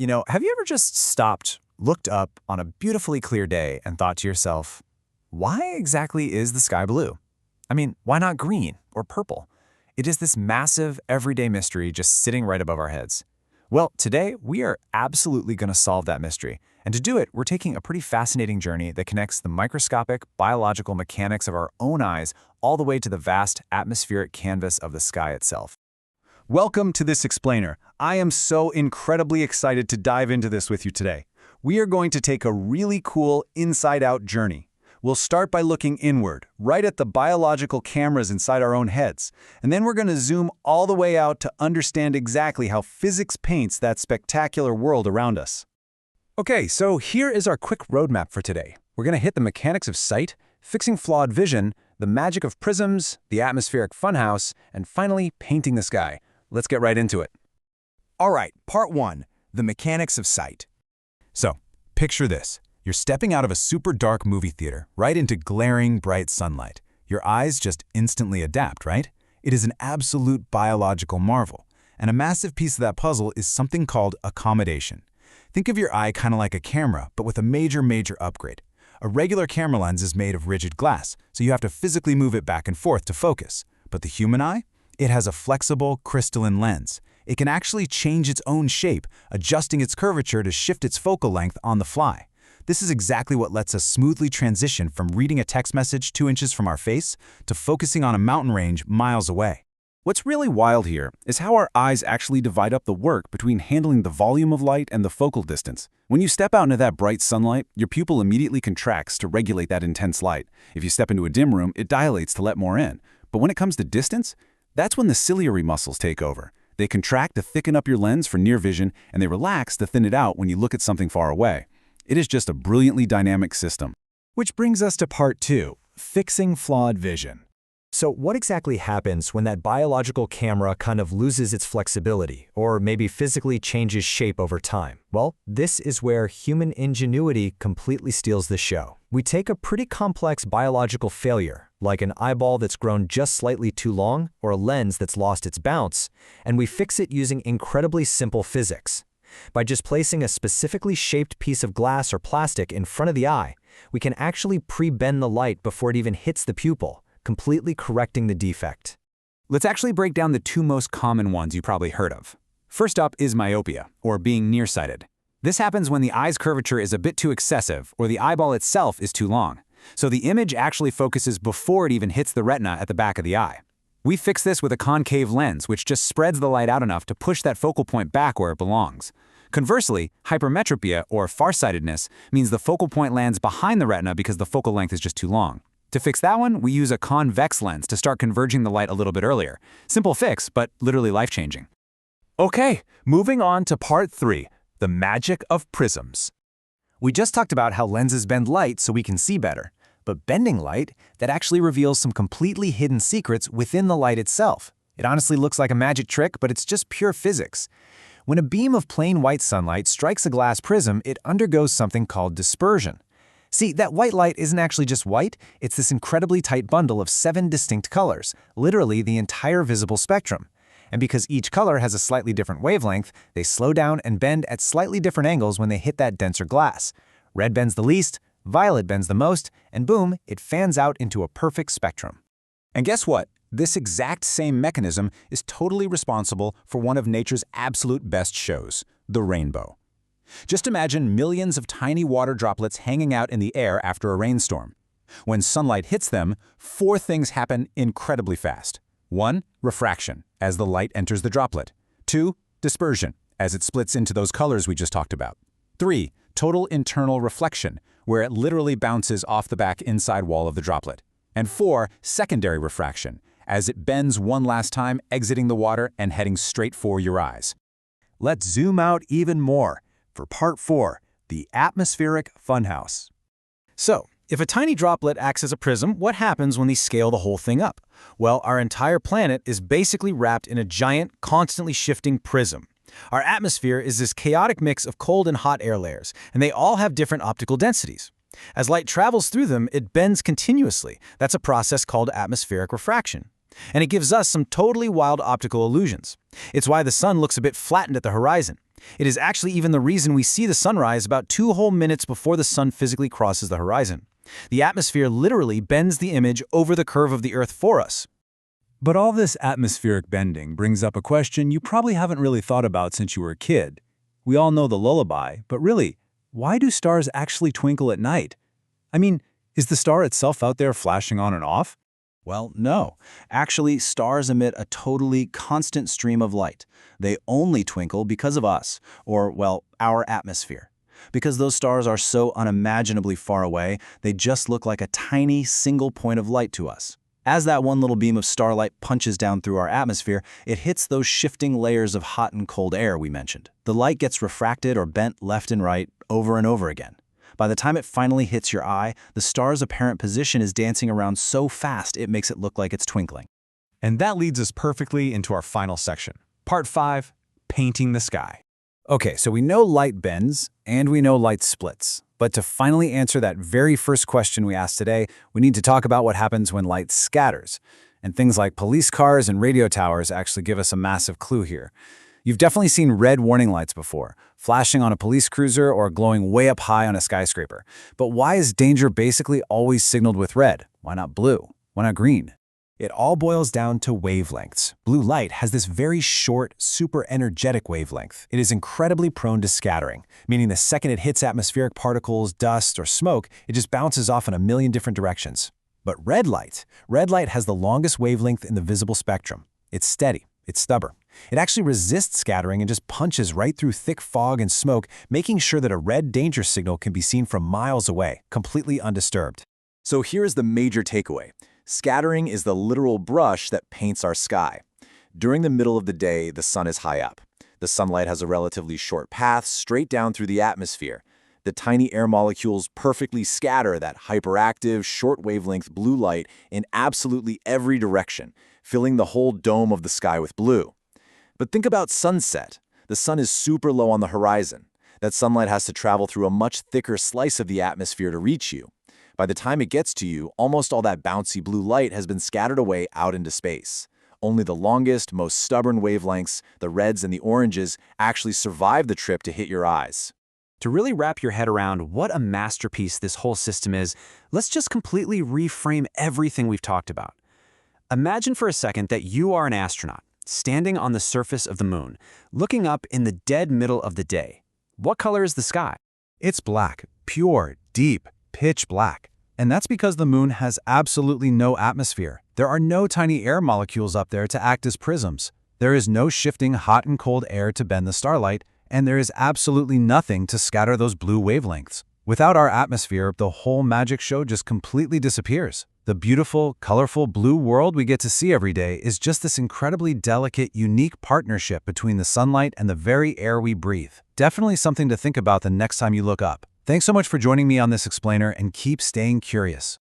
Have you ever just stopped, looked up on a beautifully clear day and thought to yourself, why exactly is the sky blue? I mean, why not green or purple? It is this massive, everyday mystery just sitting right above our heads. Well, today we are absolutely going to solve that mystery. And to do it, we're taking a pretty fascinating journey that connects the microscopic, biological mechanics of our own eyes all the way to the vast atmospheric canvas of the sky itself. Welcome to this explainer. I am so incredibly excited to dive into this with you today. We are going to take a really cool inside-out journey. We'll start by looking inward, right at the biological cameras inside our own heads, and then we're going to zoom all the way out to understand exactly how physics paints that spectacular world around us. Okay, so here is our quick roadmap for today. We're going to hit the mechanics of sight, fixing flawed vision, the magic of prisms, the atmospheric funhouse, and finally, painting the sky. Let's get right into it. All right, part one, the mechanics of sight. So, picture this. You're stepping out of a super dark movie theater right into glaring, bright sunlight. Your eyes just instantly adapt, right? It is an absolute biological marvel. And a massive piece of that puzzle is something called accommodation. Think of your eye kind of like a camera, but with a major upgrade. A regular camera lens is made of rigid glass, so you have to physically move it back and forth to focus. But the human eye? It has a flexible, crystalline lens. It can actually change its own shape, adjusting its curvature to shift its focal length on the fly. This is exactly what lets us smoothly transition from reading a text message 2 inches from our face to focusing on a mountain range miles away. What's really wild here is how our eyes actually divide up the work between handling the volume of light and the focal distance. When you step out into that bright sunlight, your pupil immediately contracts to regulate that intense light. If you step into a dim room, it dilates to let more in. But when it comes to distance, that's when the ciliary muscles take over. They contract to thicken up your lens for near vision, and they relax to thin it out when you look at something far away. It is just a brilliantly dynamic system. Which brings us to part two, fixing flawed vision. So what exactly happens when that biological camera kind of loses its flexibility, or maybe physically changes shape over time? Well, this is where human ingenuity completely steals the show. We take a pretty complex biological failure, like an eyeball that's grown just slightly too long, or a lens that's lost its bounce, and we fix it using incredibly simple physics. By just placing a specifically shaped piece of glass or plastic in front of the eye, we can actually pre-bend the light before it even hits the pupil, completely correcting the defect. Let's actually break down the two most common ones you probably heard of. First up is myopia, or being nearsighted. This happens when the eye's curvature is a bit too excessive or the eyeball itself is too long. So the image actually focuses before it even hits the retina at the back of the eye. We fix this with a concave lens, which just spreads the light out enough to push that focal point back where it belongs. Conversely, hypermetropia, or farsightedness, means the focal point lands behind the retina because the focal length is just too long. To fix that one, we use a convex lens to start converging the light a little bit earlier. Simple fix, but literally life-changing. Okay, moving on to part three, the magic of prisms. We just talked about how lenses bend light so we can see better. But bending light, that actually reveals some completely hidden secrets within the light itself. It honestly looks like a magic trick, but it's just pure physics. When a beam of plain white sunlight strikes a glass prism, it undergoes something called dispersion. See, that white light isn't actually just white, it's this incredibly tight bundle of 7 distinct colors, literally the entire visible spectrum. And because each color has a slightly different wavelength, they slow down and bend at slightly different angles when they hit that denser glass. Red bends the least, violet bends the most, and boom, it fans out into a perfect spectrum. And guess what? This exact same mechanism is totally responsible for one of nature's absolute best shows, the rainbow. Just imagine millions of tiny water droplets hanging out in the air after a rainstorm. When sunlight hits them, 4 things happen incredibly fast. 1. Refraction, as the light enters the droplet. 2. Dispersion, as it splits into those colors we just talked about. 3. Total internal reflection, where it literally bounces off the back inside wall of the droplet. And 4. Secondary refraction, as it bends one last time, exiting the water and heading straight for your eyes. Let's zoom out even more for part 4, the atmospheric funhouse. So, if a tiny droplet acts as a prism, what happens when they scale the whole thing up? Well, our entire planet is basically wrapped in a giant, constantly shifting prism. Our atmosphere is this chaotic mix of cold and hot air layers, and they all have different optical densities. As light travels through them, it bends continuously. That's a process called atmospheric refraction. And it gives us some totally wild optical illusions. It's why the sun looks a bit flattened at the horizon. It is actually even the reason we see the sunrise about 2 whole minutes before the sun physically crosses the horizon. The atmosphere literally bends the image over the curve of the Earth for us. But all this atmospheric bending brings up a question you probably haven't really thought about since you were a kid. We all know the lullaby, but really, why do stars actually twinkle at night? I mean, is the star itself out there flashing on and off? Well, no. Actually, stars emit a totally constant stream of light. They only twinkle because of us, or, well, our atmosphere. Because those stars are so unimaginably far away, they just look like a tiny single point of light to us. As that one little beam of starlight punches down through our atmosphere, it hits those shifting layers of hot and cold air we mentioned. The light gets refracted or bent left and right over and over again. By the time it finally hits your eye, the star's apparent position is dancing around so fast it makes it look like it's twinkling. And that leads us perfectly into our final section. Part 5, Painting the Sky. Okay, so we know light bends, and we know light splits. But to finally answer that very first question we asked today, we need to talk about what happens when light scatters. And things like police cars and radio towers actually give us a massive clue here. You've definitely seen red warning lights before, flashing on a police cruiser or glowing way up high on a skyscraper. But why is danger basically always signaled with red? Why not blue? Why not green? It all boils down to wavelengths. Blue light has this very short, super energetic wavelength. It is incredibly prone to scattering, meaning the second it hits atmospheric particles, dust, or smoke, it just bounces off in a million different directions. But red light has the longest wavelength in the visible spectrum. It's steady, it's stubborn. It actually resists scattering and just punches right through thick fog and smoke, making sure that a red danger signal can be seen from miles away, completely undisturbed. So here's the major takeaway. Scattering is the literal brush that paints our sky. During the middle of the day, the sun is high up. The sunlight has a relatively short path straight down through the atmosphere. The tiny air molecules perfectly scatter that hyperactive, short-wavelength blue light in absolutely every direction, filling the whole dome of the sky with blue. But think about sunset. The sun is super low on the horizon. That sunlight has to travel through a much thicker slice of the atmosphere to reach you. By the time it gets to you, almost all that bouncy blue light has been scattered away out into space. Only the longest, most stubborn wavelengths, the reds and the oranges, actually survive the trip to hit your eyes. To really wrap your head around what a masterpiece this whole system is, let's just completely reframe everything we've talked about. Imagine for a second that you are an astronaut, standing on the surface of the moon, looking up in the dead middle of the day. What color is the sky? It's black, pure, deep, pitch black. And that's because the moon has absolutely no atmosphere. There are no tiny air molecules up there to act as prisms. There is no shifting hot and cold air to bend the starlight, and there is absolutely nothing to scatter those blue wavelengths. Without our atmosphere, the whole magic show just completely disappears. The beautiful, colorful blue world we get to see every day is just this incredibly delicate, unique partnership between the sunlight and the very air we breathe. Definitely something to think about the next time you look up. Thanks so much for joining me on this explainer, and keep staying curious.